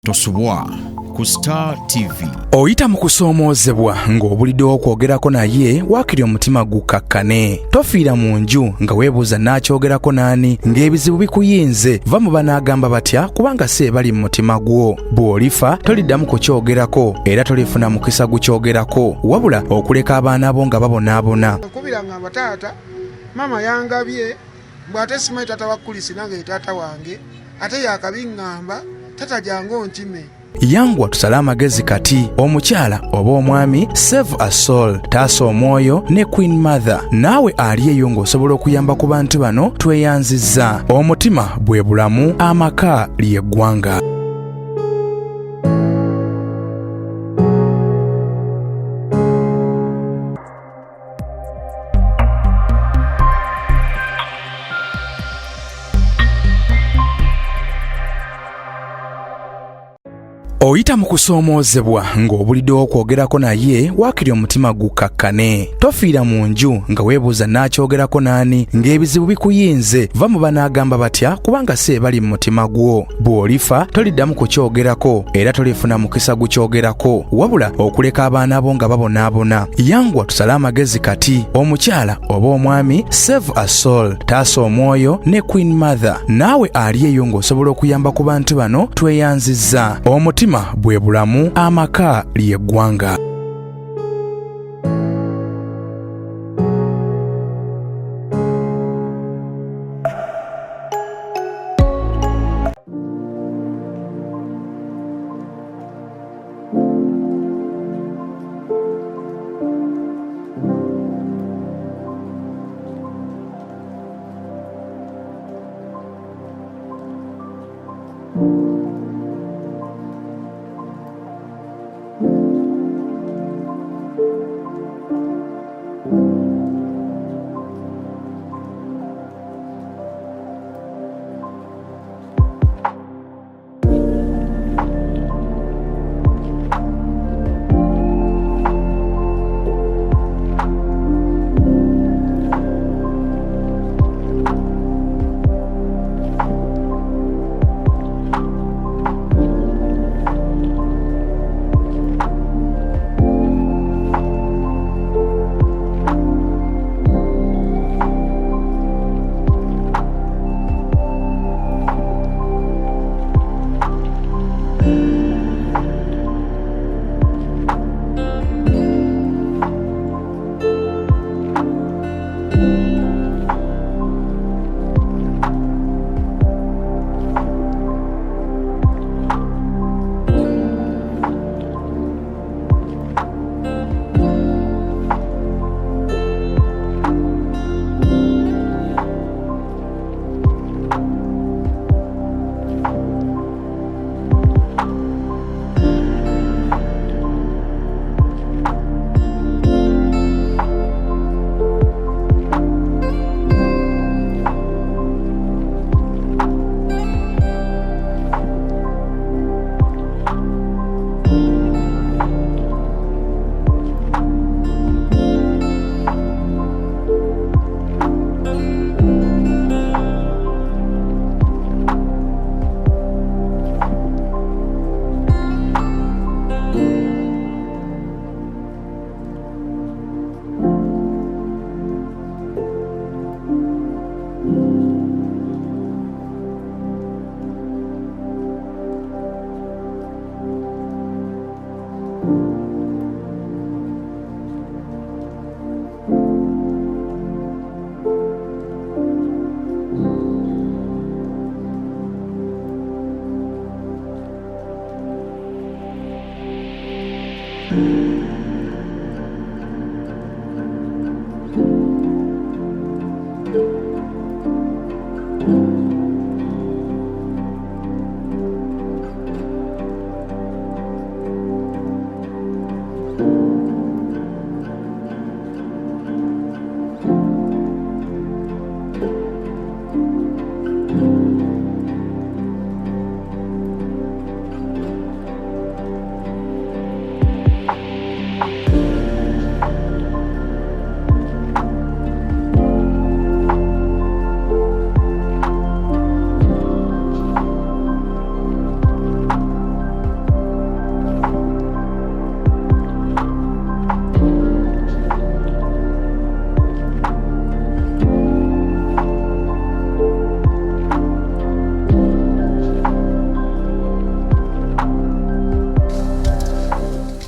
Tosubwa ku Star TV. Oyita mu kusoomoozebwa ng'obulidde okwogerako naye waakiri omutima gukakkane. Tofiira mu nju nga weebuuza n'akyogerako naani ng'ebizibu bikuyinze. Va mu banaagamba batya kubanga si ebali mu mutima gwo. Bw'olifa toliddamu kukyogerako era tolifuna mukisa gukyogerako wabula okuleka abaana bo nga babonaabona. Nkubiranga abataata mama yangabye bw'ate simanyi taata wa Kulisi nange ye taata wange ate yakabiŋŋamba tata jangu ntime. Yangwa tusale amagezi kati omukyala oba omwami save a soul taasa omwoyo ne Queen Mother naawe ali eyo ng'osobola okuyamba ku bantu bano tweyanzizza. Omutima bwe bulamu, amaka ly'eggwanga. Oyita mu kusoomoozebwa ng'obulidde okwogerako naye waakiri omutima gukakkane. Tofiira mu nju nga weebuuza n'akyogerako naani ng'ebizibu bikuyinze. Va mu banaagamba batya kubanga si ebali mu mutima gwo. Bw'olifa toliddamu kukyogerako era tolifuna mukisa gukyogerako wabula okuleka abaana bo nga babonaabona. Yangwa tusale amagezi kati omukyala oba omwami save a soul taasa omwoyo ne Queen Mother naawe ali eyo ng'osobola okuyamba ku bantu bano tweyanzizza. Omutima bwe bulamu, amaka ly'eggwanga.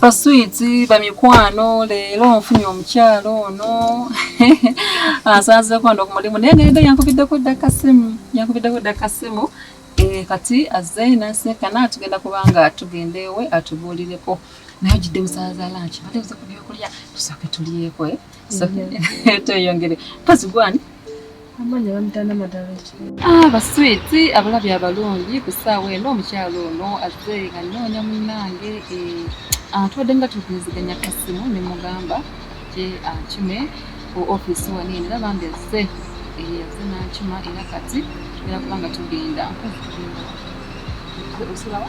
Baswiti bamikwano leero nfunye omukyalo ono asanze kwanda ku mulimu naye ngenda yankubiddeko dda kasimu kati azze nasekana tugenda kubanga tugenda ewe atubuulireko naye ojjidde musaaza lanchi bate buze ku byokulya tusooke tulyeko tweyongere mpazi gwani amanya bamutanda madala baswiti abalabi abalungi ku ssaawa eno omukyalo ono azze nga nnoonya munnange tubadde nga tukuriziganya kasimu ne mugamba gye ankime ku ofiisi wano eno era bambi azze n'ankima era kati tugenda kuba nga tugenda osulawa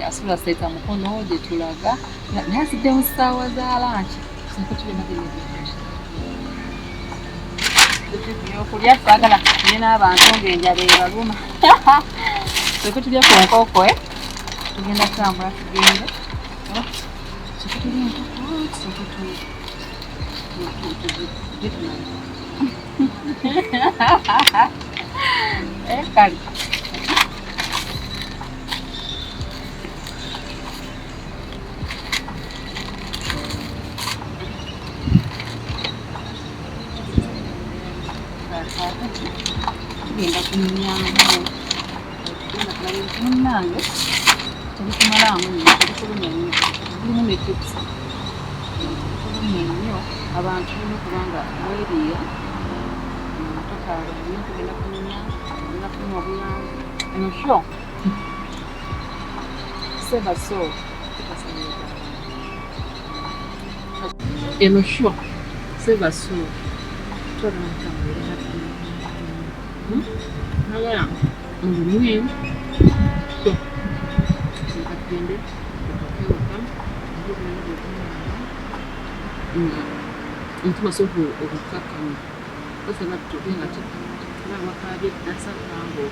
asula seeta mukono gye tulaga naye azidde mu ssaawa za lanchi tusooke tugenda ebyokulya twagala tulye n'abantu ng'enjala ebaluma tusooke tulye ku nkoko tugenda kutambula tugende tusooke tulye enkoko tusooke kale tugenda kunyaamu tugenda kulaba munnange tebikumalamu nnyo tebikulumya nnyo mulimu ne tipusi tebikulumya nnyo abantu tulina okuba nga mweriira tokaabanye tugenda kunyumya tugenda kunywa obuyambi eno sho seba so eno sho seba so Agora, menino, entende? Então, mas o caminho, você vai tudo bem aqui. Vai uma cara dessa campo.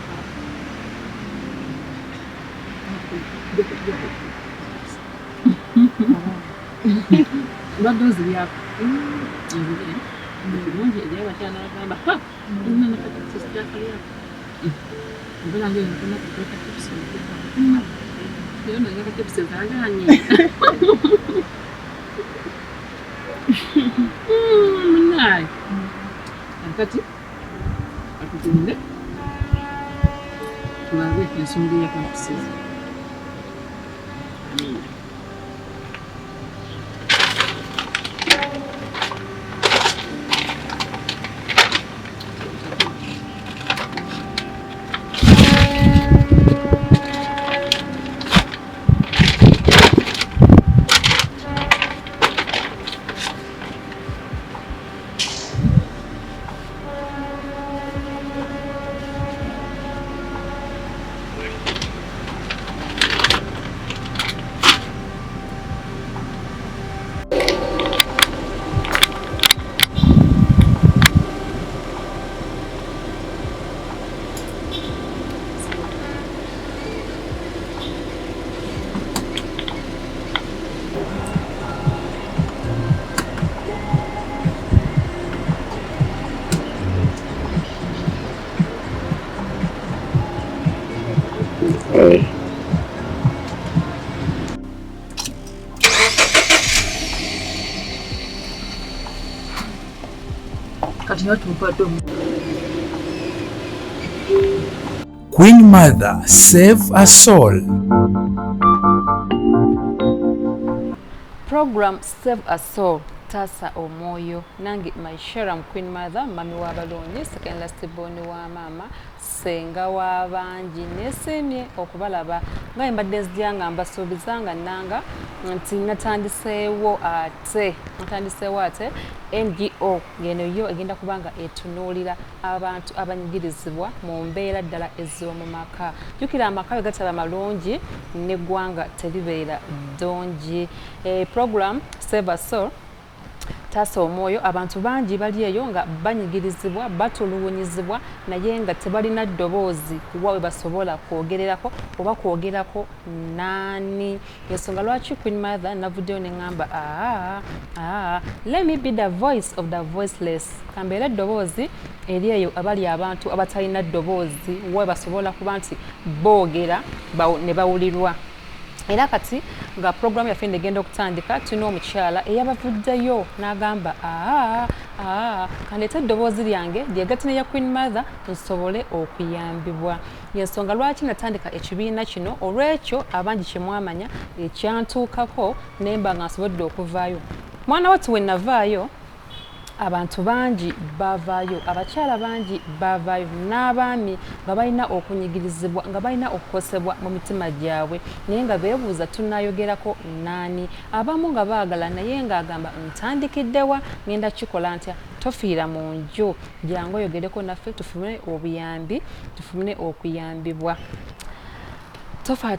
Vai dois dias. Mungi dia baca nak bah, ini nak sejak kali ya. Bukan lagi nak kita tips. Dia nak kita tips saja ni. Menarik. Angkat sih. Aku tunggu. Lalu yang sumber yang tips. Queen Mother, save a soul. Program Save a Soul tasa omwoyo nange Maisharam Queen Mother mami w'abalonyi second last born wa mama senga w'abangi nesemye okubalaba nga mbadde nzijanga mbasuubizanga nanga nti natandiseewo ate NGO ngeno yo egenda kubanga etunuulira abantu abanyigirizibwa mu mbeera ddala ez'omu maka jjukira amaka gataba malungi n'eggwanga teribeera ddungi. Program Save a Soul tasa omwoyo abantu bangi bali eyo nga banyigirizibwa batulugunyizibwa naye nga tebalina ddoboozi kuwawe basobola kwogererako oba kwogerako nani. Ensonga lwaki Queen Mother navuddeyo ne ŋŋamba let me be the voice of the voiceless, kambeera eddoboozi eri eyo abali abantu abatalina ddoboozi wawe basobola kuba nti boogera ne bawulirwa. Era kati nga program yaffe negenda okutandika tulina omukyala eyabavuddeyo n'agamba kandeeta eddoboozi lyange lyegatine ya Queen Mother nsobole okuyambibwa. Yensonga lwaki natandika ekibiina kino, olwekyo abangi kyemwamanya ekyantuukako nemba nga nsobodde okuvaayo. Mwana wattu we navaayo abantu bangi bavaayo, abakyala bangi bavaayo, n'abaami nga balina okunyigirizibwa, nga balina okukosebwa mu mitima gyabwe, naye nga beebuuza tunaayogerako naani. Abamu nga baagala naye ng'agamba ntandikiddewa, ngenda kikola ntya? Tofiira mu nju, jangu oyogereko naffe tufune obuyambi, tufune okuyambibwa.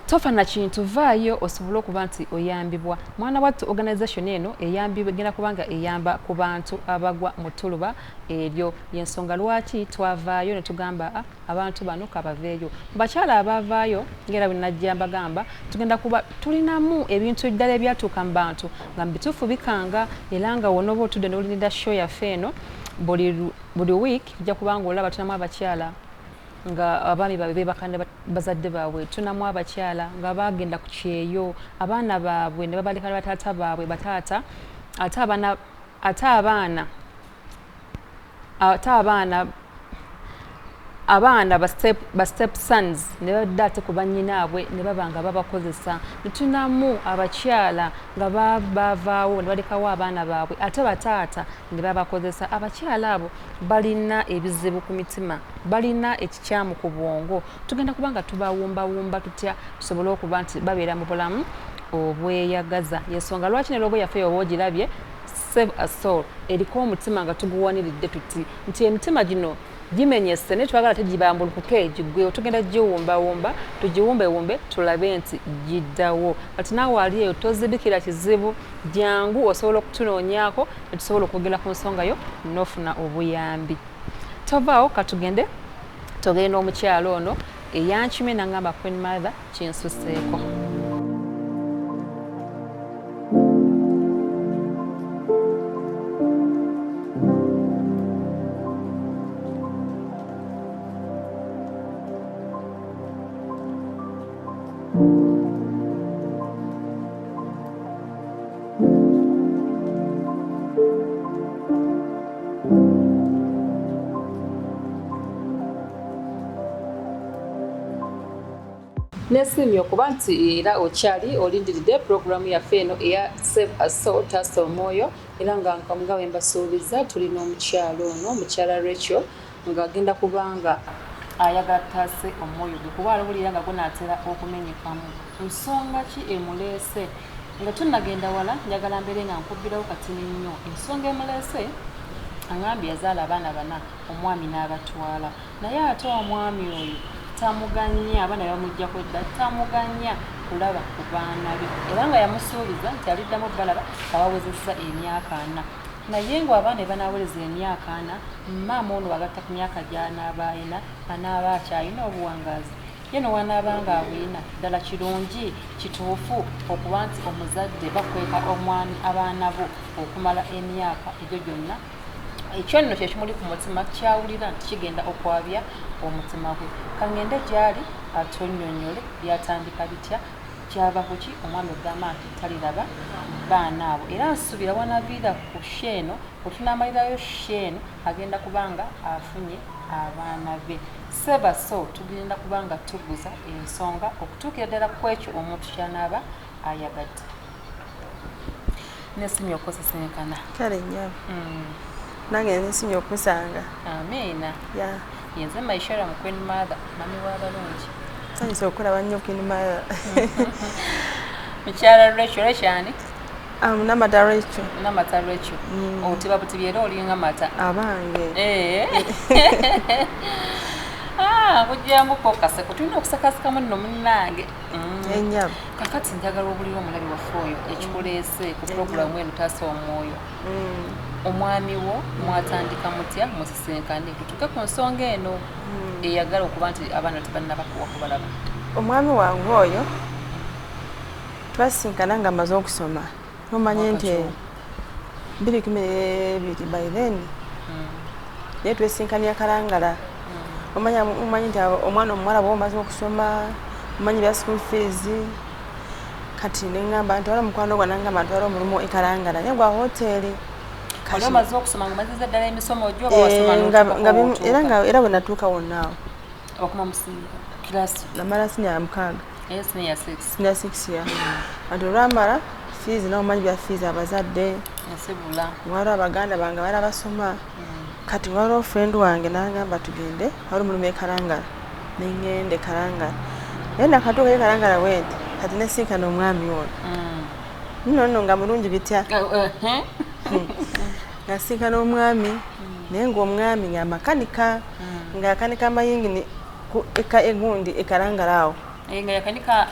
Tofa na kintu vaayo osobole okuba nti oyambibwa. Mwana wattu organization eno eyambibwa egenda kubanga eyamba ku bantu abagwa mu ttuluba eryo. Yensonga lwaki twavaayo ne tugamba abantu bano kabaveeyo. Bakyala abavaayo ngera bwe najja mbagamba tugenda kuba tulinamu ebintu ddala ebyatuuka mu bantu nga mbituufu bikanga era nga wonoba otudde n'olinda show yaffe eno buli week ijja kubanga olaba tunamu abakyala nga abaami baabwe beebakana bazadde baabwe, tunamu abakyala nga bagenda ku kyeyo, abaana baabwe ne babaleka ne bataata baabwe bataata abaana ba step sons ne badda ate ku bannyinaabwe ne babanga babakozesa. Tunamu abakyala nga bavaawo ne balekawo abaana baabwe ate bataata ne babakozesa. Abakyala abo balina ebizibu ku mitima, balina ekikyamu ku bwongo. Tugenda kubanga tubawumbawumba tutya tusobole okuba nti babeera mu bulamu obweyagaza. Yensonga lwaki ne logo yaffe oba ogirabye Save a Soul eriko omutima nga tuguwaniridde tuti nti emitima gino gimenyese ne twagala tegibambulukuke gigwewo, tugenda giwumbawumba tugiwumbewumbe tulabe nti giddawo. Kati naawe aliyo tozibikira kizibu, jangu osobola okutunoonyaako ne tusobola okwogera ku nsonga yo n'ofuna obuyambi. Tovaawo katugende togenda omukyalo ono eyankime nangamba Queen Mother kinsuseeko. Nesimye okuba nti era okyali olindiridde programu yaffe eno eya Save a Soul Tasa Omwoyo, era nga nkamugawe mbasuubiza tulina omukyalo ono, omukyala Rachel nga agenda kubanga ayagala taase omwoyo gwe kuba alabulira nga gunaatera okumenyekamu. Nsonga ki emuleese? Nga tunnagenda wala njagala mbeere nga nkubbirawo katini nnyo. Ensonga emuleese angambye yazaala abaana bana, omwami n'abatwala, naye ate omwami oyo tamuganya, abaana bamuggyako edda tamuganya kulaba ku baana be, era nga yamusuubiza nti aliddamu balaba abawezesa emyaka 4. Naye ngo abaana banaaweleza emyaka 4, maama ono agatta ku myaka gy'anaaba ayina anaaba akyalina obuwangaazi. Ye n'owanaaba nga abwina ddala kirungi kituufu okuba nti omuzadde bakweka omwami abaana bo okumala emyaka egyo gyonna. Ekyo nno kye kimuli ku mutima kyawulira nti kigenda okwabya omutima gwe. Kangende gyali atonnyonnyole byatandika bitya, kyava ku ki omwami ogamba nti taliraba baana abo. Era nsuubira wanaviira ku sheeno otunaamalirayo sheeno agenda kubanga afunye abaana be. Save a Soul tugenda kubanga tuguza ensonga okutuukira ddala ku ekyo omuntu kyanaaba ayagadde. Nesimye okusesenkana. Kale nnyo. Nange nesimye okusanga. Amiina. Ya. Yenze Maishara mu Queen Mother, mami w'abalungi. Nsanyusa okulaba nnyo Queen Mother. Mukyala Rachel kyani? Namata Rachel. Namata Rachel. Otiba butibi era olinga mata. Abange. Kujjamu ko kaseko tulina okusakasikamu nno munnange. Ennyama. Kakati njagala obuliro omulabi waffe oyo ekikuleese ku programu eno Tasa Omwoyo. Omwami wo mwatandika mutya musisenkane tutuke ku nsonga eno eyagala okuba nti abaana tebannaba kubalaba. Omwami wange oyo twasinkana nga amaze okusoma, nomanye nti 2012 by then naye twesinkania Kalangala. Omanye nti omwana omuwala bw'omaze okusoma omanye bya school fees, kati nengamba nti wala mukwano gwa nangamba nti wala omulimu ekalangala naye gwa hoteli kati omaze okusoma ng'omaziza ddala emisomo gyo oba wasoma era bwe natuuka wonnaawo okuma musinga kilasi namala sinya mukaaga senior 6 ya kati olwamala fees n'omanyi bya fees abazadde ensibula waliwo abaganda bange bala basoma kati waliwo friend wange n'agamba tugende wali omulimu ekalangala nengende kalangala naye nakatuuka ekalangala wente kati nesinkana omwami ono nno nga mulungi bitya nasinkana omwami naye ng'omwami nga makanika nga akanika amayingini ku eka egundi ekalangala awo nga yakanika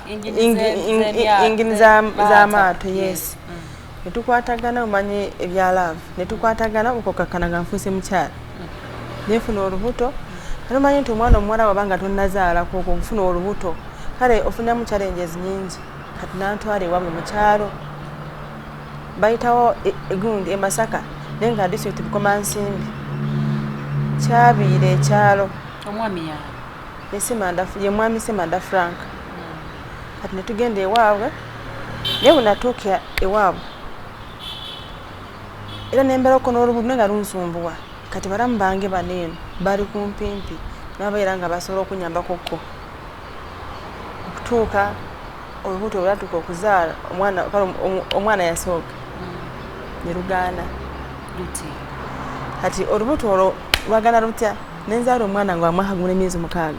ingini z'amaato yes netukwatagana omanyi ebya love netukwatagana okukakana nfuuse mukyala nefuna olubuto omanyi nti omwana omuwala wabanga tonnazaala kwokwo okufuna olubuto kale ofunamu challenges nyingi kati nantwala ewaabwe mu kyalo bayitawo egundi emasaka naye nga district bukomansimbi kyabiire ekyalo omwami yaani ye mwami Semanda Frank kati netugenda ewaabwe naye bwe natuuka ewaabwe era nembeerako n'olubuto naye nga lunsumbuwa kati balamu bange baneeno bali kumpimpi nabaera nga basobola okunyambakokko okutuuka olubuto olwatuuka okuzaala omwana yasooka ne lugaana kati olubuto olwo lwagaana lutya nenzaala omwana nga wamwaka gumu n'emyezi 6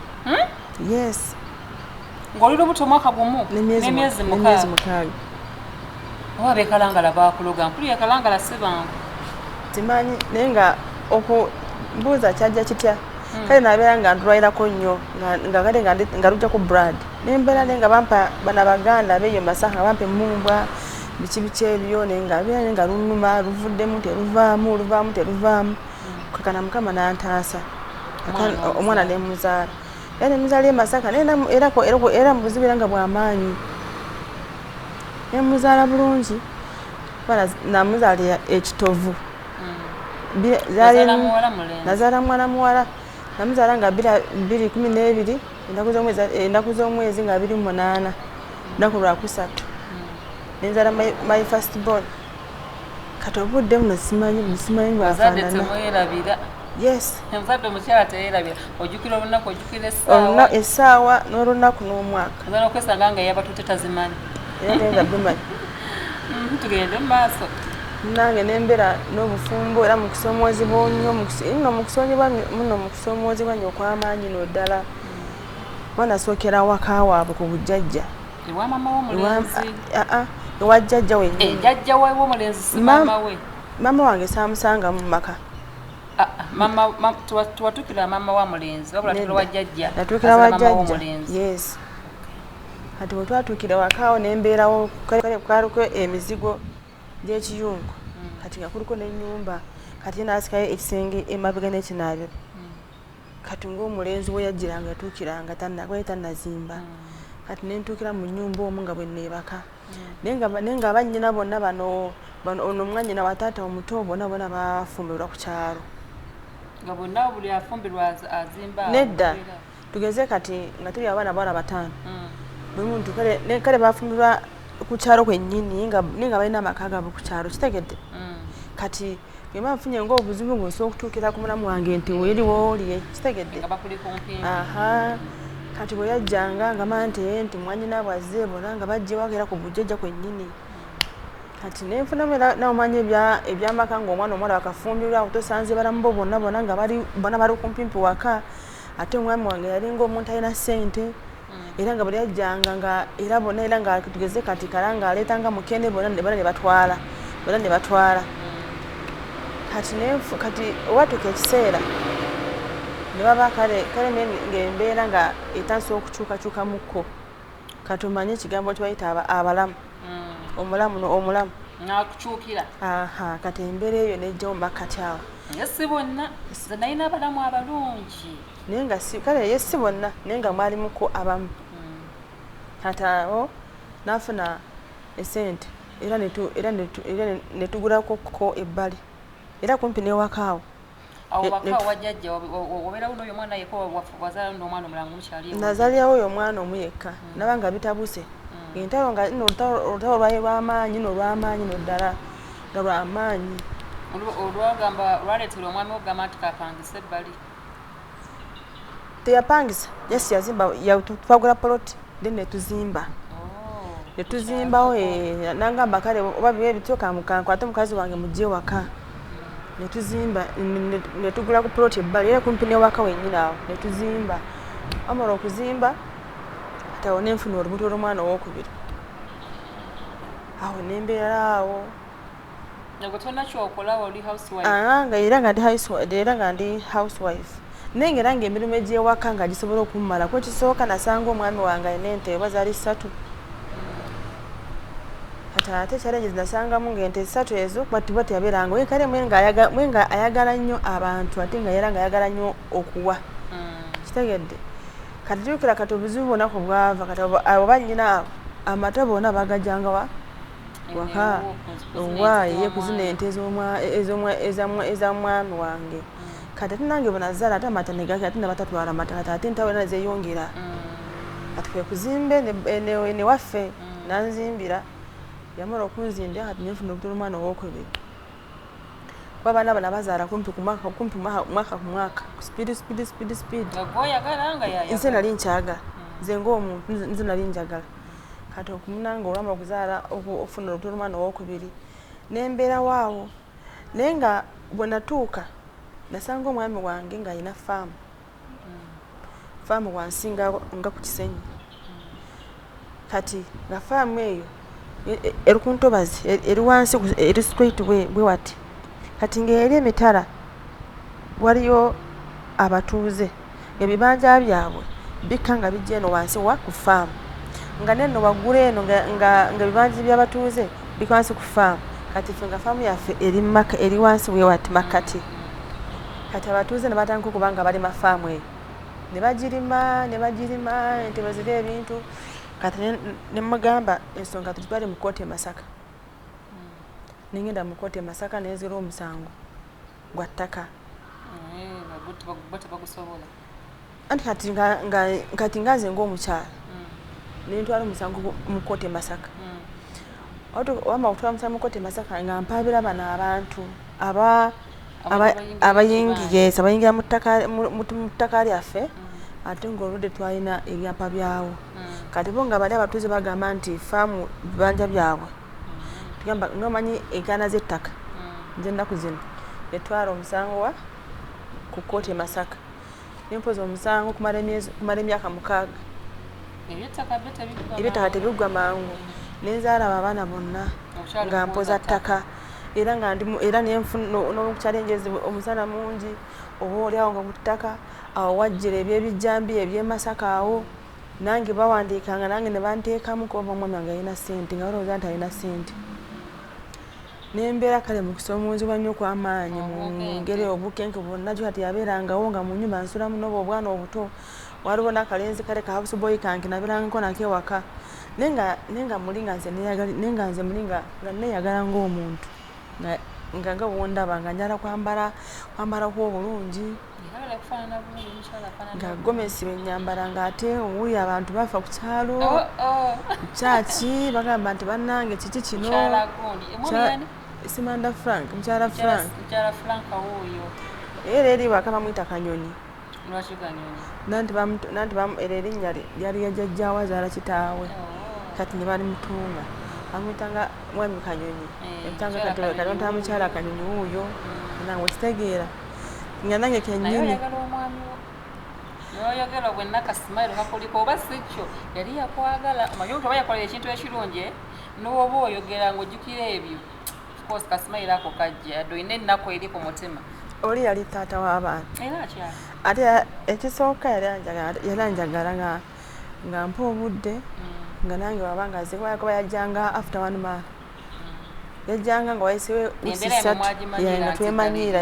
yes ng'oli lubuto omwaka gumu n'emyezi 6 oba bekalangala bakuloga mpulira ekalangala si bangu timanyi naye nga okumbuuza kyajja kitya kale nabeera nga ndulwairako nnyo nga lujjako brad nembeera naye nga bampa bana baganda beeyo masaka bampa emumbwa biki ebyo naye nga beera naye nga lunuma luvuddemu teruvaamu kakana mukama n'antaasa omwana nemuzaala era nemuzaala emasaka era mubuzibu era nga bw'amaanyi nemuzaala bulungi namuzaalira ekitovu nazaala mwana muwala namuzaala nga 2012 ennaku z'omwezi nga 28 lunaku lwakusatu nenzaala my first born kati obudde buno simanyi bwafaanana yes omuzadde omukyala teyerabira ojjukira olunaku ojjukira essaawa n'olunaku n'omwaka ozaala okwesanga nga yabatutte tazimanyi era nga bimanyi tugende mu maaso nange nembeera n'obufumbo era mukusoomoozebwa nnyo muno mukusoomoozebwa nnyo okw'amaanyi no ddala wanasookera waka waabwe ku bujjajja ewa mama w'omulenzi ewa jjajja wennyini jjajja w'omulenzi si mama we mama wange saamusanga mu maka tuwatukira mama wa mulenzi wabula tukira wa jjajja natuukira wa jjajja yes kati bwe twatuukira wakaawo nembeerawo kale kwaliko emizigo gy'ekiyungu kati nga kuliko n'ennyumba kati naasikayo ekisenge emabega n'ekinaabiro kati ng'omulenzi we yajjiranga yatuukiranga tannazimba kati nentuukira mu nnyumba omu nga bwe neebaka naye nga bannyina bonna bano ono omwannyina wa taata omuto bonna bafumbirwa ku kyalo nga bonna buli afumbirwa azimba nedda tugeze kati nga tuli abaana bawala 5 buli muntu kale bafumbirwa ku kyalo kwennyini nga balina amaka gaabwe ku kyalo kitegedde kati gema nfunye ng'obuzibu ng'osobola okutuukira ku mulamu wange nti weeriwo olye kitegedde kati bwe yajjanga nga nti mwanyina bwazze bona nga bajjeewako era ku bujjajja kwennyini kati nenfunamu era naomanyi ebyamaka ng'omwana omuwala bakafumbirwa tosanze balamu bo bonna nga bona bali kumpimpi waka ate omwami wange yalinga omuntu alina ssente era nga bwe yajjanga nga era bonna era nga tugeze kati kala nga aleetanga mukene bonna ne batwala kati owatuuka ekiseera ne baba kale ng'embeera nga etansobola okukyukakyukamukko kati omanye ekigambo kibayita abalamu omulamu nakukyukira kati embeera eyo nejjawo makati awo si bonna ze nalina abalamu abalungi naye nga kale ye si bonna naye nga mwalimuko abamu kati awo nafuna esente era netugulako ebbali era kumpi newakaawo awo waka wajjajja obeerawo n'oyo omwana yekko wazaala n'omwana omulala omukyali nazaalirawo oyo omwana omu yekka nabanga bitabuse entalo nga ino olutalo lw'amaanyi no lw'amaanyi no ddala nga lw'amaanyi olwagamba lwaleetera omwami ogamba nti kapangisa ebbali teyapangisa yesi yazimba twagula poloti then netuzimba netuzimbawo nangamba kale oba bibe bityo kankwate mukazi wange mujje waka netuzimba netugula ku poloti ebbali era kumpi n'ewaka wennyini awo netuzimba amala okuzimba atawo nenfuna olubuto lw'omwana owokubiri awo nembeera awo nga era nga ndi housewife naye era ng'emirimu egy'ewaka nga gisobola okummala kuba kisooka nasanga omwami wange alina ente bazaali 3 ate challenges nasangamu ng'ente 3 ezo batiba teyabeeranga we kale mwenga ayagala nnyo abantu ate nga era nga ayagala nnyo okuwa kitegedde kati jukira kati obuzibu bwonako bwava kati oba nnyina amata bonna bagajjanga waka owaye kuzina ente eza mwami wange kati ate nange bwenazaala ate amata negaki ate nabatatwala amata kati ate ntawe nazeyongera kati kwe kuzimbe newaffe nanzimbira yamala okunzimbira kati nenfuna olubuto lw'omwana owokubiri kuba abaana bano bazaala kumpi mwaka ku mwaka speed nze nali nkyagala nze ng'omuntu nze nali njagala kati okumunanga olwamala okuzaala okufuna olubuto lw'omwana owokubiri nembeera waawo naye nga bwe natuuka nasanga omwami wange ng'alina faamu wansinga nga ku Kisenyi kati nga faamu eyo eri ku ntobazi eri wansi eri straight bwe wati kati ng'eri emitala waliyo abatuuze ebibanja byabwe bikka nga bijja eno wansi wa ku faamu nga neno waggulu eno nga ebibanja by'abatuuze bikka wansi ku faamu kati ffe nga faamu yaffe eri wansi bwe wati makati kati abatuuze ne batandika okuba nga balima faamu eyo ne bagirima ente bazira ebintu kati ne mugamba ensonga tutwale mu kkooti e Masaka nengenda mu kkooti e Masaka nenzira omusango gwa ttaka anti kati nga nze ng'omukyala nentwala omusango mu kkooti e Masaka wamala okutwala omusango mu kkooti e Masaka nga mpaabira bano abantu abayingira mu ttaka lyaffe ate ng'oludde twalina ebyapa byawo kati bo nga bali abatuuze bagamba nti faamu bibanja byabwe tugamba ng'omanyi enkaana z'ettaka nze ennaku zino netwala omusango wa ku kkooti e Masaka nempoza omusango kumala emyaka 6 eby'ettaka tebiggwa mangu nenzaala abo abaana bonna nga mpoza ttaka era n'okukyalenjezi omusana mungi oba oliawo nga ku ttaka awo wajjira ebyebijjambi eby'emasaka awo nange bawandiikanga nange ne banteekamu kuba omwami wange alina ssente nga balowooza nti alina ssente nembeera kale mu kusoomoozebwa nnyo kw'amaanyi mu ngeri obukenke bwonna gyo kati yabeerangawo nga mu nnyumba nsulamu n'oba obwana obuto waliwo n'akalenzi kale ka house boy kange nabeerangako nako ewaka naye nga muli nga nze muli nga neeyagala ng'omuntu nga bwondaba nga njala kwambalako obulungi nga gomesi benyambala ng'ate owuli abantu bafa ku kyalo kyaki bagamba nti bannange kiki kino Simanda Frank mukyala Frank era eri waka bamuyita Kanyonyi nanti era erinnya lyali yajjajjaawo azaala kitaawe kati ne bali mutunga amuyitanga mwami Kanyonyi emutanga katonda mukyala Kanyonyi wuuyo nange okitegeera nga nange kennyini noyogera bwenna kasimairo kakoliko oba sikyo yali yakwagala omanyi oba yakolera ekintu ekirungi n'oba oyogera ng'ojjukira ebyo course kasimairo ako kajja doyina ennaku eri ku mutima oli yali taata w'abaana era akyala ate ekisooka yali anjagala nga mpa obudde nga nange waba nga zekuba yajjanga after 1 month yajjanga nga wayisewo nga twemanyiira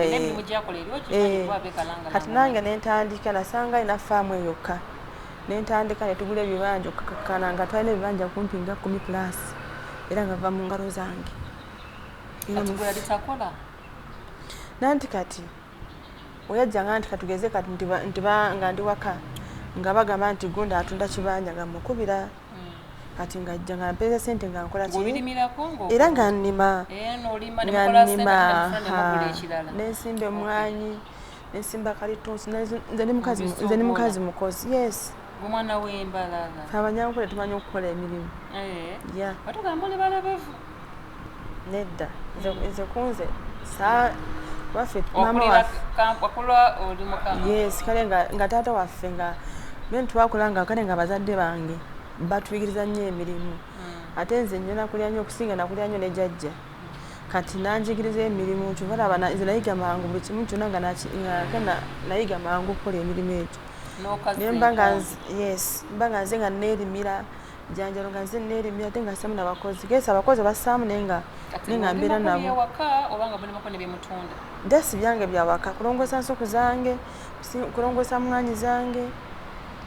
kati nange nentandika nasanga alina faamu eyokka nentandika netugula ebibanja okukakkana nga twalina ebibanja kumpi nga 10+ era nga va mu ngalo zange nanti kati oyajjanga nti katugeze kati nga ndi waka nga bagamba nti gunda atunda kibanja nga mukubira kati ngajja nga mpeeza sente nga nkola ki era nga nnima nensimba emwanyi nensimba kalitunsi nze ni mukazi mukozi yes omwana w'embalala abanyankole tumanyi okukola emirimu batugamba oli balabevu nedda nze kunze waffe yes kale nga taata waffe nga bene twakula nga kale nga bazadde bange batuyigiriza nnyo emirimu ate nze nnyo nakulya nnyo okusinga nakulya nnyo ne jjajja kati nanjigiriza emirimu kyobalaba nze nayiga mangu buli kimu kyonna nga nayiga mangu okukola emirimu egyo naye mba nga nze nga neerimira janjalo nga nze neerimira ate nga samu n'abakozi gesa abakozi bassaamu naye nga mbeera nabo dasi byange byawaka kulongosa nsuku zange kulongosa mwanyi zange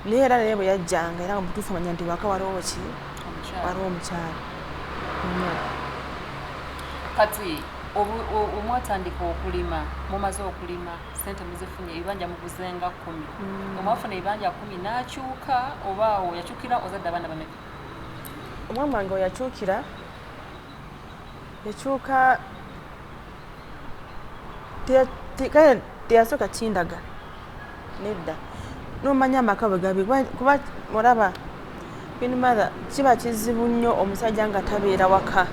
naye era naye bwe yajjanga era nga mutuufu amanya nti waka waliwo ki waliwo omukyala kati omwatandika okulima mumaze okulima sente muzifunye ebibanja muguzenga 10 omwafuna ebibanja 10 n'akyuka obaawo yakyukira ozadde abaana bameka omwami wange yakyuka kale teyasooka kindaga nedda nomanya amaka bwe gabi kuba olaba binmother kiba kizibu nnyo omusajja nga tabeera waka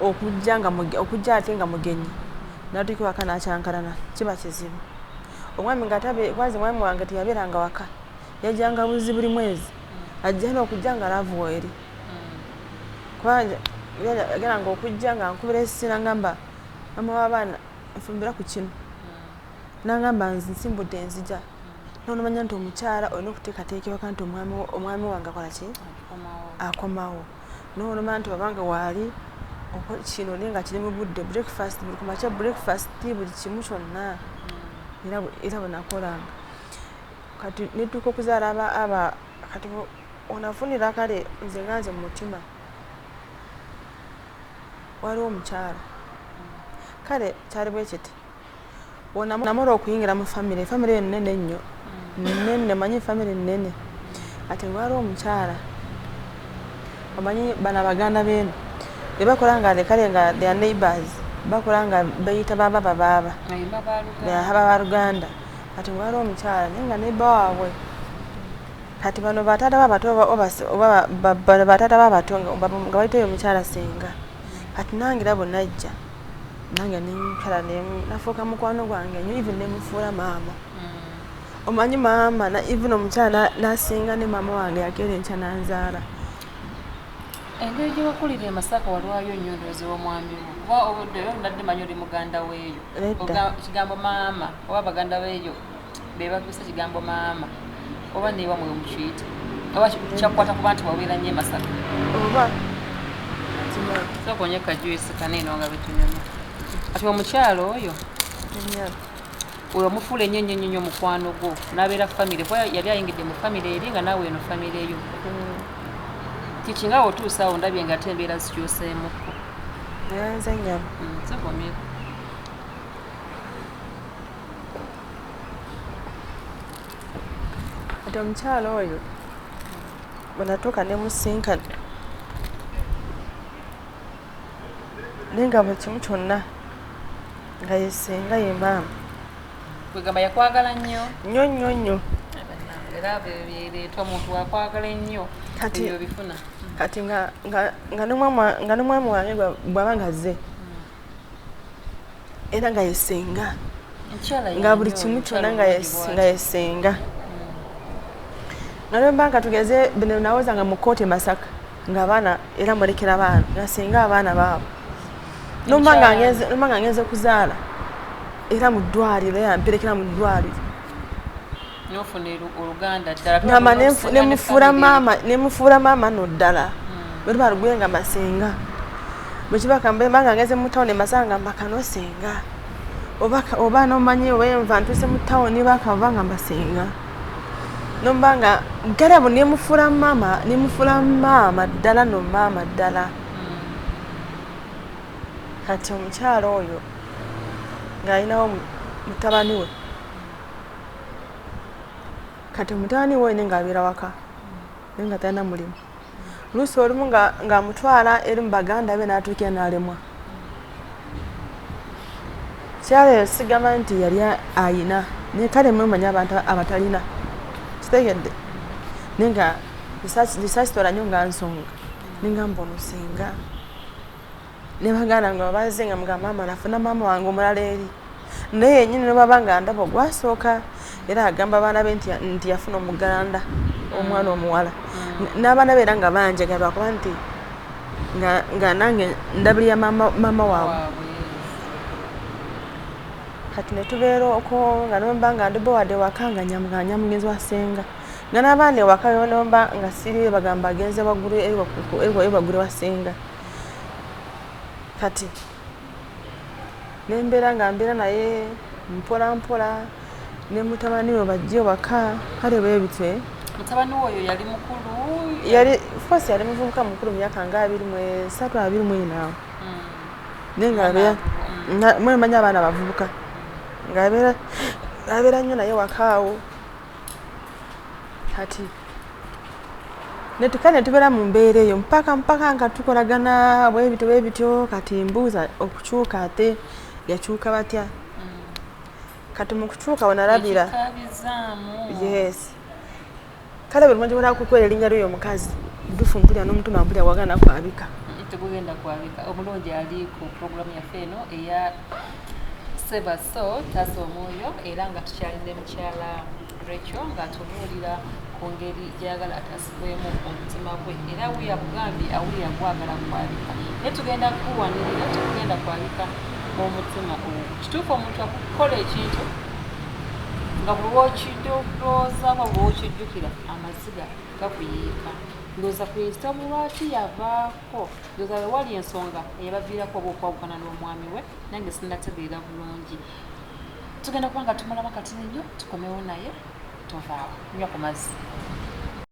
okujja ate nga mugenyi natuuka waka n'akyankalana kiba kizibu omwami nga kwanza omwami wange teyabeeranga waka yajjanga buzi buli mwezi ajja n'okujja nga laavu eri kubanga yageranga okujja nga nkubira esisi nangamba mama w'abaana nfumbira ku kino nangamba nsimbudde enzija nomanya nti omukyala olina okuteekateekewaka nti omwami wange akola ki akomawo nomanya nti babanga waali kino naye nga kiri mu budde breakfast buli kumakya breakfast buli kimu kyonna era bwe nakolanga kati nituuka okuzaala aba kati onafunira kale nze nga nze mu mutima waliwo omukyala kale kyali bwe kiti namala okuyingira mu famire eyo nnene nnyo nnene manyi famire nnene ate waliwo omukyala omanyi bano abaganda beeno bebakola nga lekale nga their neighbors bakola nga bayita baba baluganda kati waliwo omukyala naye nga neighbor waabwe kati bano bataata babato nga bayitayo omukyala senga kati nange era bonnajja nange nemukyala nafuuka mukwano gwange nyo even nemufuula maama omanyi maama even omukyala nasinga ne maama wange yakeera enkya nanzaala engeri gye wakulira e Masaka walwayo nnyo ndowooza w'omwami wo kuba obuddeyo nadde manyi oli muganda weeyo kigambo maama oba abaganda beeyo be bakwisa kigambo maama oba neewa mwe mukiyita oba kyakukwata kuba nti wabeera nnyo e Masaka oba sokonye kajuisi kaneeno nga betunyuma ati omukyalo oyo oyo omufuula ennyo nnyo nnyo mukwano gwo n'abeera famire kuba yali ayingidde mu famire eri nga naawe eno famire eyo kiki nga otuusa awo ndabye nga ate embeera zikyuseemukko nze nnyama sokomye ati omukyalo oyo bwe natuuka ne musinkana naye nga buli kimu kyonna nga yesenga ye maama kwegamba yakwagala nnyo nnyo nnyo nnyo era byereeta omuntu wakwagala ennyo ebyo bifuna kati nga n'omwami wange bw'aba nga azze era nga yesenga nga buli kimu kyonna nga yesenga nga lwemba nga tugeze bino nawoza nga mu kooti Masaka ng'abaana era mulekera baana nga senga abaana baabo nomba nga ngenze kuzaala era mu ddwaliro yamperekera mu ddwaliro nofuna oluganda ddala ngamba nemufuula maama no ddala bwe tuba luguye nga masenga bwe kibaka mbanga ngeze mu tawuni Masaka nga mbakanosenga oba nomanyi oba enva ntuse mu tawuni bakava nga mbasenga nomba nga garabu nemufuula maama ddala no maama ddala kati omukyalo oyo ng'alinawo mutabani we kati mutabani we ne ng'abeera waka naye nga talina mulimu luusi olumu ng'amutwala eri mu baganda be n'atuukira n'alemwa. Kyaleero sigamba nti yali ayina naye kale mwemanya abantu abatalina kitegedde naye nga lisaasitola nnyo nga nsonga ninga mbona osenga ne baganda nga baze nga mugamba maama nafuna maama wange omulala eri naye yennyini ne baba nga ndaba gwasooka era agamba abaana be nti yafuna omuganda omwana omuwala n'abaana be era nga banjagalwa kuba nti nga nange ndabirira maama waabwe. Kati ne tubeera okwo nga nomba nga ndibo wadde waka nga nyamugenzi wasenga nga n'abandi ewaka yonomba nga siri bagamba agenze waggulu ewaggulu wasenga. Kati nembeera nga mbeera naye mpola mpola ne mutabani we bajje waka kale bwe bitwe. Mutabani oyo yali mukulu? Yali fosi yali muvubuka mukulu myaka nga 23 24 naye nga mwemanya abaana bavubuka ngabeera nnyo naye wakaawo. Kati netukane tubeera mu mbeera eyo mpaka nga tukolagana bwe bityo. Kati mbuuza okukyuka ate yakyuka batya? Kati mu kukyuka wenalabira yes kale buli mwanji wona kukwera erinnya ly'oyo omukazi dufu mpulira n'omutima mpulira wagana kwabika. Tegugenda kwabika. Omulungi ali ku programu yaffe eno eya Save Us Soul Taasa Omwoyo era nga tukyalidde mukyala Rachel nga tubuulira ku ngeri gy'ayagala ataasibwemu omutima gwe era we yakugambye awulira gwagala kwabika naye tugenda kuwanirira tekugenda kwabika omutima ogwo. Kituufu omuntu akukola ekintu nga buli lwokidoozaako bwe wokijjukira amaziga gakuyiika ndowooza kuyisita bulwaki yavaako ndowooza wali ensonga eyabaviirako oba okwawukana n'omwami we nange sinnategeera bulungi. Tugenda kuba nga tumulaba katini nnyo tukomewo naye tovaawo nywa ku mazzi.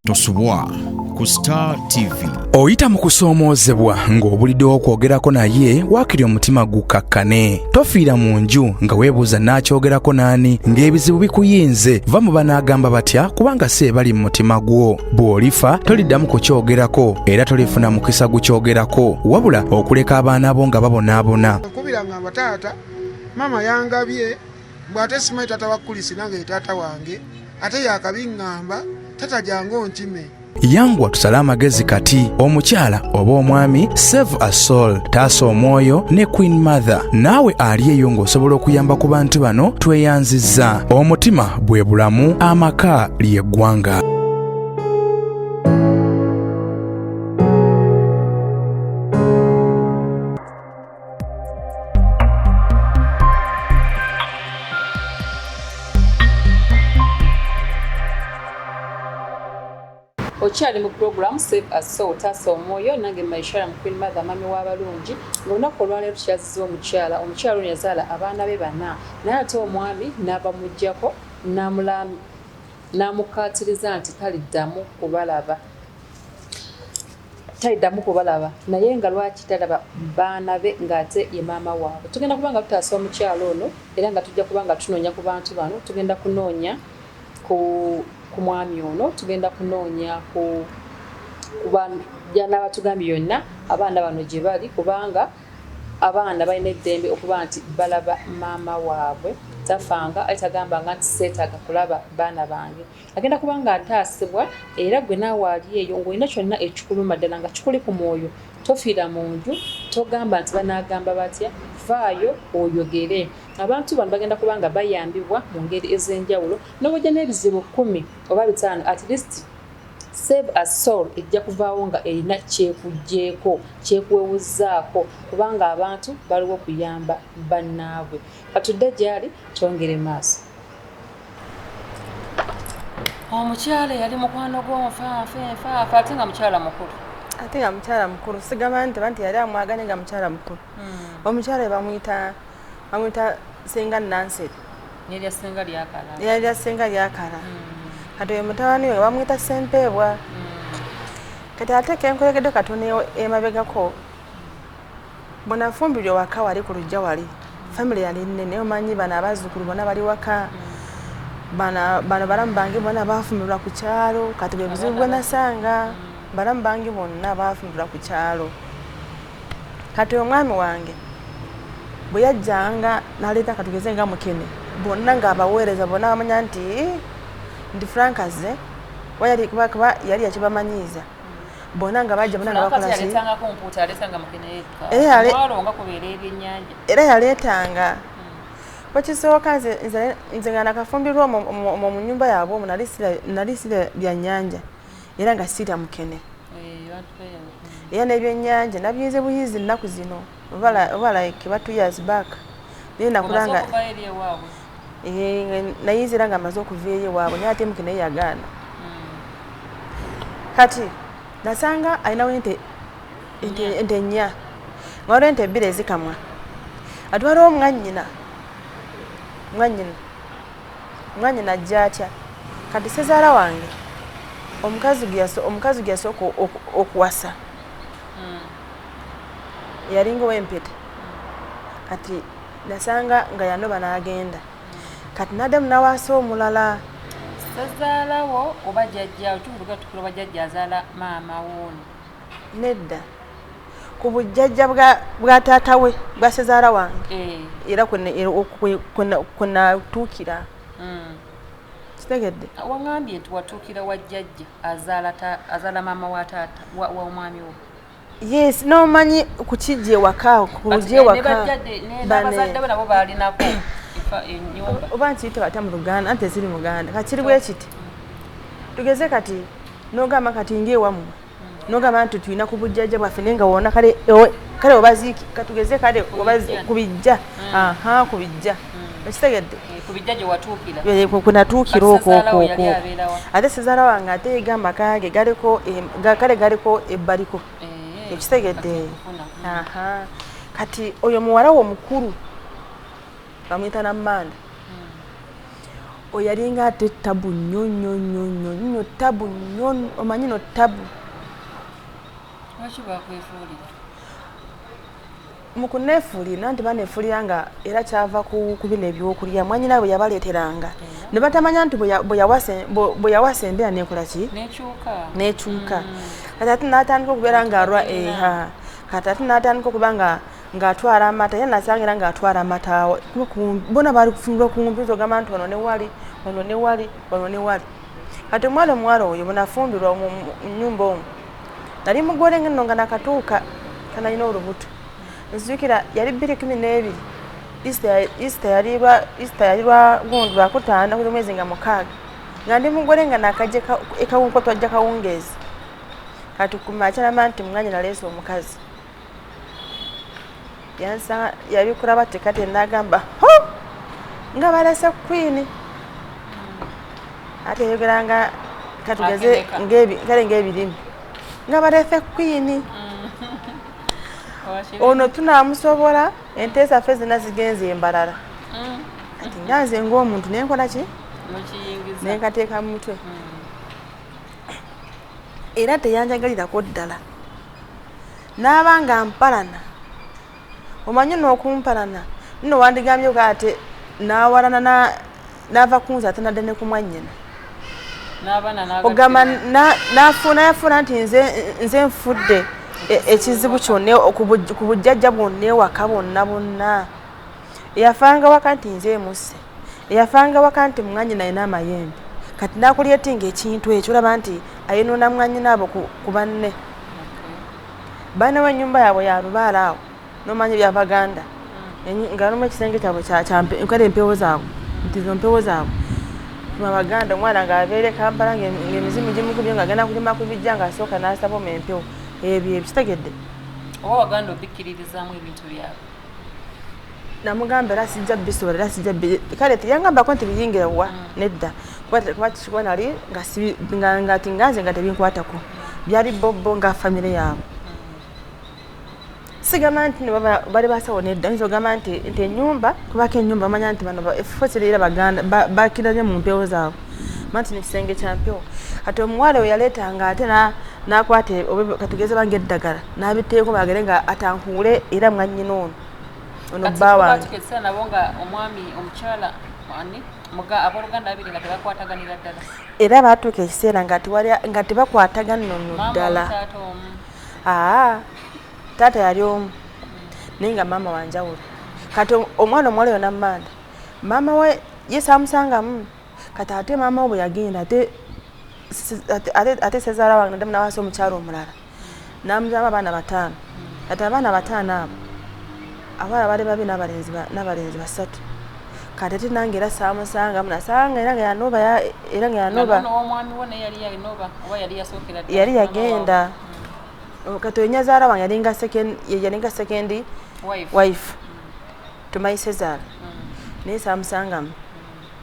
Tosubwa ku Star TV. Oyita mu kusoomoozebwa ng'obuliddewo okwogerako naye waakiri omutima gukakkane. Tofiira mu nju nga weebuuza n'akyogerako n'ani ng'ebizibu bikuyinze va mu banaagamba batya kubanga si ebali mu mutima gwo. Bw'olifa toliddamu kukyogerako era tolifuna mukisa gukyogerako wabula okuleka abaana bo nga babonaabona. Nkubira ngamba taata maama yangabye bw'ate simanyi taata wa kulisi nange ye taata wange ate yakabiŋŋamba tata jangu nkime. Yangwa tusale amagezi kati omukyala oba omwami Save Us Soul Taasa Omwoyo ne Queen Mother naawe ali eyo ng'osobola okuyamba ku bantu bano tweyanzizza. Omutima bwe bulamu amaka ly'eggwanga. Okyali mu program Save Us Soul Taasa Omwoyo nange Maishara mu Queen Mother mami w'abalungi ng'olunaku olwaleero tukyazizza omukyala ono yazaala abaana be 4 naye ate omwami n'abamuggyako n'amukaatiriza nti taliddamu kubalaba naye nga lwaki talaba baana be ng'ate ye maama waabwe. Tugenda kuba nga tutaasa omukyala ono era nga tujja kuba nga tunoonya ku bantu bano. Tugenda kunoonya ku mwami ono, tugenda kunoonya ku batugambye yonna abaana bano gye bali kubanga abaana balina eddembe okuba nti balaba maama waabwe tafanga ayitagambanga nti seetaaga kulaba baana bange. Agenda kuba nga ataasibwa era gwe naawe ali eyo ng'olina kyonna ekikuluma ddala nga kikuli ku mwoyo tofiira mu nju togamba nti banaagamba batya vaayo oyogere. Abantu bano bagenda kuba nga bayambibwa mu ngeri ez'enjawulo n'obujja n'ebizibu 10 oba 5 at least Save Us Soul ejja kuvaawo nga erina kyekugjeeko kyekwewuzzaako kubanga abantu baliwo okuyamba bannaabwe. Katudde gyali twongere maaso. Omukyala yali mukwano gw'omufaanfa ate nga mukyala mukulu. Ate nga mukyala mukulu sigamba nti yali amwagane nga mukyala mukulu. Omukyala bamuyita Senga Nancy. Yali Senga lyakala. Yali Senga lyakala. Kati oyo mutabani we bamuyita Ssempeebwa. Kati ate kenkolegedde katono emabegako bonafumbirwa waka wali ku lujja wali family yali nnene omanyi bano abazzukulu bonna bali waka bano balamu bange bonna baafumirwa ku kyalo kati bwe buzibu bwe nasanga balamu bange bonna baafumbira ku kyalo kati omwami wange bwe yajjanga n'aleeta katugeze nga mukene bonna ng'abaweereza bonna bamanya nti ndi frankaze kuba yali yakibamanyiiza bonna nga bajja bonna nga bakolaki era yaleetanga bwekisooka nze nga nakafumbirwa mu nnyumba yaabwe omwo nali sira byannyanja era nga siira mukene era n'ebyennyanja nabyize buyizi nnaku zino oba like about 2 years back naye nakulanga nayize era nga amaze okuva eri ewaabwe naye ate mukene yagaana kati nasanga alinawo ente nnya nga waliwo ente 2 ezikamwa ati waliwo mwanyina ajja atya kati sezaala wange omukazi gwe yasooka okuwasa yalinga ow'empeta kati nasanga nga yanoba n'agenda kati naddamu nawaasa omulala sezaalawo oba jjajjaawo kivuga tukula oba jjajja azaala maama wooni nedda ku bujjajja bwa taata we bwa sezaala wange era kwenatuukira kitegedde waŋŋambye nti watuukira wa jjajja azaala maama wa taata wa omwami wo yes nomanyi kukijja ewaka kulujja ewaka n'abazadde bo nabo baalinako ennyumba oba nkiyite bata mu Luganda anti eziri Muganda kakiri bwe kiti tugeze kati n'ogamba kati ng'ewammwe n'ogamba nti tulina ku bujjajja bwaffe naye nga wona kale obaziiki katugeze kale kubijja kubijja ekitegedde kubijja gye watuukira kunatuukira okwo ate sezaala wange ate egamba kage galiko ebbaliko ekitegedde kati oyo muwala wo mukulu bamuyita nammanda oyo yalinga ate tabu nnyo tabu nnyo omanyi no tabu lwaki bakwefuulira mukuneefuulira nti baneefuulira nga era kyava ku bino ebyokulya mwanyina bwe yabaleeteranga ne batamanya nti bwe yawasa embeera neekola ki neekyuka kati ate n'atandika okubeera kati ate n'atandika okuba ng'atwala amata ye nasanga era ng'atwala amata bona bali kufumbirwa kumpi ogamba nti wano ne wali kati omuwala oyo bwenafumbirwa mu nnyumba omwo nali mugole ng'enno nga nakatuuka kanalina olubuto nzijukira yali 2012 Easter yalirwa gundi lwakutaano kuli mwezi nga 6 nga ndi mugole nga nakajja ekawunko twajja kawungeezi kati kumakyanama nti munganye naleesa omukazi yansanga yabikulaba tekate nagamba nga balese kwini ate yogeranga katugeze kale ng'ebirimi nga balese kwini ono tunamusobola ente zaffe zina zigenze embalala kati nganze ng'omuntu nenkola ki nenkateeka mu mutwe era teyanjagalirako ddala n'abanga mpalana omanyi n'okumpalana nno wandigambye ate n'awalana n'ava kunze ate nadde ne kumwannyina ogamba yafuna nti nze nfudde ekizibu kyonna ku bujjajja bwonna ewaka bonna eyafanga waka nti nze emusse eyafanga waka nti mwannyina alina amayembe kati nakulyetinga ekintu ekyo olaba nti ayonoona mwannyina abo ku banne banne w'ennyumba yaabwe yalubaala awo nomanyi byabaganda nga nomu ekisenge kyabwe kale empewo zaabwe nti zo mpewo zaabwe abaganda omwana ng'abeere Kampala ng'emizimu gimukubye nga agenda kulima ku bijja ng'asooka n'asaba mu empewo ebyo ebikitegedde oba waganda obikkiririzaamu ebintu byabwe namugamba era sijja bisobola era sijja kale teyangambako nti biyingira wa nedda kuba kikuba nali nga tinganze nga tebinkwatako byali bobo nga famire yaabwe sigamba nti bali basawo nedda nso ogamba nti ennyumba kubako ennyumba bamanya nti bano efifo kiriira baganda bakiranye mu mpewo zaabwe manti nekisenge kya mpewo kati omuwala we yaleetanga ate nakwata katugeze bange eddagala n'abiteeko bagere nga atankuule era mwannyina ono bba wange nabo nga omwami omukyala ani muga aboluganda abiri nga tebakwataganira ddala era baatuuka ekiseera nga tebakwatagana nno ddala taata yali omu naye nga maama wanjawulo kati omwana omuwala yona mmanda maama we ye saamusangamu kati ate maama we bwe yagenda ate sezaala wange naddamu nawasa omukyalo omulala n'amuzamu abaana 5 kati abaana 5 abo abawala bali 2 n'abalenzi 3 kati ate nange era saamusangamu nasanga era nga yanoba yali yagenda kati onyazaala wange yalinga second wife to my sezaala naye saamusangamu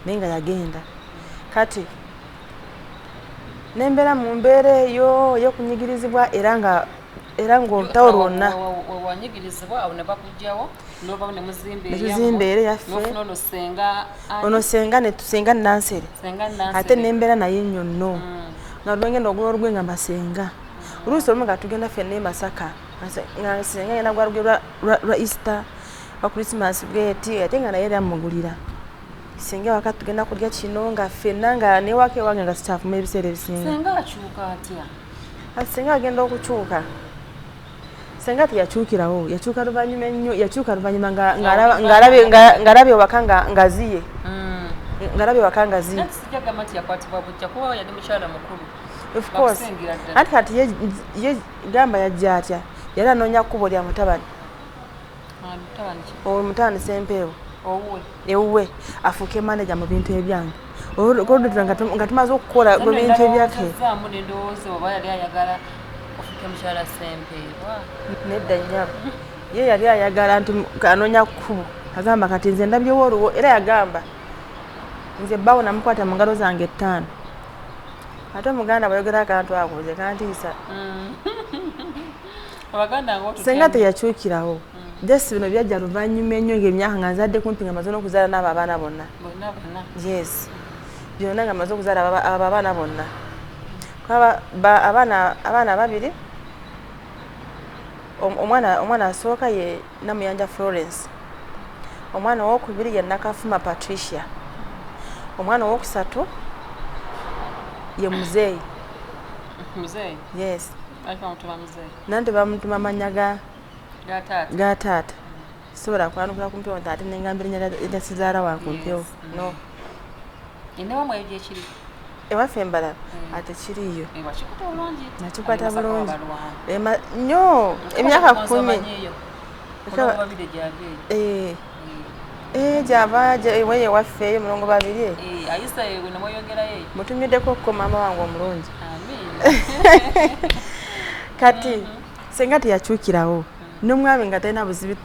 naye nga yagenda kati nembera mu mbeera eyo yokunyigirizibwa era ng'olutawo lwonna netuzimbeere yaffe ono senga netusenga nansere ate nembeera naye nnyo nno nga lwengenda ogula olugwe nga masenga oluusi olumu nga tugenda ffenna e Masaka nga senga yena gwa lugwe lwa Easter lwa Christmas bweti ate nga naye era mugulira senga waka tugenda kulya kino nga ffenna nga newaka ewange nga sikyafuma ebiseera ebisinga senga agenda okukyuka senga teyakyukirawo yakyuka luvannyuma ennyo yakyuka luvannyuma ng'alabye ewaka ngaziye ng'alabye ewaka ngaziye of course ati kati ye gamba yajja atya yali anoonya kkubo lya mutabani omutabani sempeewo ewuwe afuuke manager mu bintu ebyange nga tumaze okukola mu bintu ebyake nedda nnyabo ye yali ayagala nti anoonya kkubo agamba kati nze ndabyewo oluwo era yagamba nze bbawo namukwata mu ngalo zange 5 ate omuganda bwayogera akantu ako nze kantiisa senga teyakyukirawo just bino byajja luvannyuma ennyo ng'emyaka nga nzadde kumpi nga maze n'okuzaala n'abo abaana bonna yes byonna nga maze okuzaala abo abaana bonna abaana babiri omwana asooka ye Namuyanja Florence omwana owokubiri ye Nakafuma Patricia omwana owokusatu ye Muzeeyi yes nanti bamutuma manya ga taata sobola kwanukula kumpewo nti ate nengambira nya sizaala wa kumpewo no ewaffe embalala ate kiriyo nakikwata bulungi nnyo emyaka 10 gyava weye ewaffe eyo mulongo babiri mutumiddeko ko maama wange omulungi kati senga teyakyukirawo n'omwami nga talina buzibu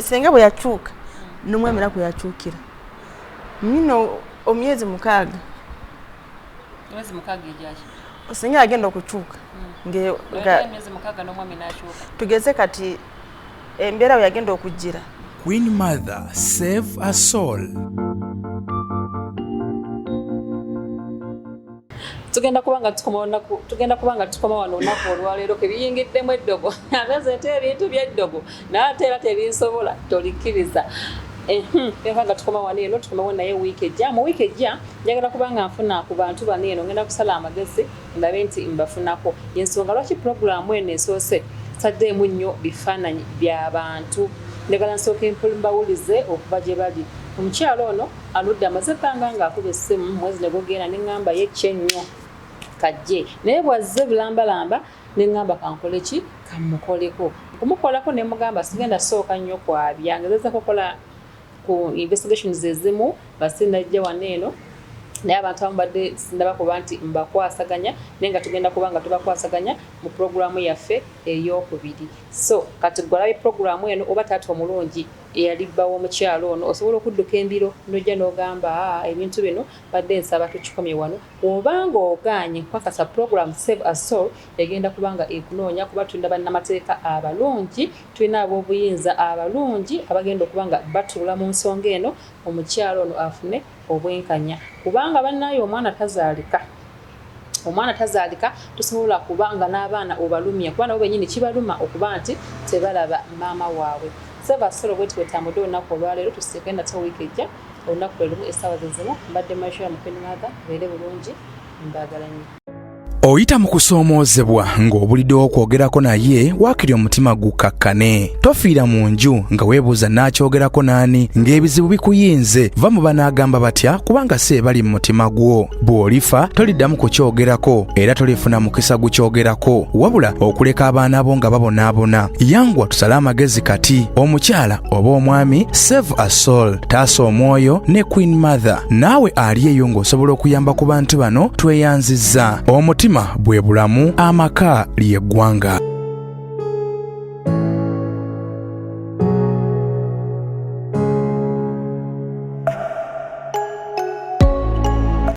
senga bwe yakyuka n'omwami era kwe yakyukira mino omyezi 6 senga yagenda okukyuka tugeze kati embeera we yagenda okujjira Queen Mother, save a soul. tugenda kubanga tukoma wano olunaku olwaleero kebiyingiddemu eddogo abaze ate ebintu by'eddogo naate era tebinsobola tolikkiriza nga tukoma wano eno tukomawo naye wiiki ejja mu wiiki ejja njagala kubanga nfuna ku bantu bano eno ngenda kusala amagezi ndabe nti mbafunako yensonga lwaki puroguramu eno esoose saddeemu nnyo bifaananyi by'abantu njagala nsooke mbawulize okuva gye bali omukyalo ono aludde amaze ebbanga ng'akuba essimu mwezi ne gugenda ne ŋŋamba ye kyennyo kajje naye bwazze bulambalamba ne ŋŋamba kankole ki kamukoleko okumukolako ne mugamba sigenda sooka nnyo kwabya ngezeza kukola ku investigations ezimu basindajja wano eno naye abantu abamu badde sindaba kuba nti mbakwasaganya naye nga tugenda kuba nga tubakwasaganya mu puroguramu yaffe ey'okubiri so kati gwalabe puroguramu eno oba taata omulungi eyalibbawo omukyalo ono osobola okudduka embiro nojja n'ogamba ebintu bino badde nsaba tukikomye wano obanga ogaanye nkwakasa puroguramu save a soul egenda kubanga ekunoonya kuba tulina bannamateeka abalungi tulina ab'obuyinza abalungi abagenda okuba nga batuula mu nsonga eno omukyalo ono afune obwenkanya kubanga bannaayo omwana tazaalika tusobola kubanga n'abaana obalumya kuba nabo bennyini kibaluma okuba nti tebalaba maama waabwe save a soul bwetwetambudde olunaku olwaleero tusigenda ta wiiki ejja olunaku lwe lumu essaawa zizimu mbadde Maisha Mukwini Mother beere bulungi mbagala nnyo. Oyita mu kusoomoozebwa ng'obuliddewo okwogerako naye waakiri omutima gukakkane. Tofiira mu nju nga weebuuza n'akyogerako n'ani ng'ebizibu bikuyinze. Va mu banaagamba batya kubanga si ebali mu mutima gwo. Bw'olifa toliddamu kukyogerako era tolifuna mukisa gukyogerako wabula okuleka abaana bo nga babonaabona. Yanguwa tusale amagezi kati. Omukyala oba omwami, save a soul, taasa omwoyo ne Queen Mother. Naawe ali eyo ng'osobola okuyamba ku bantu bano tweyanzizza. Omutima bwe bulamu, amaka ly'eggwanga.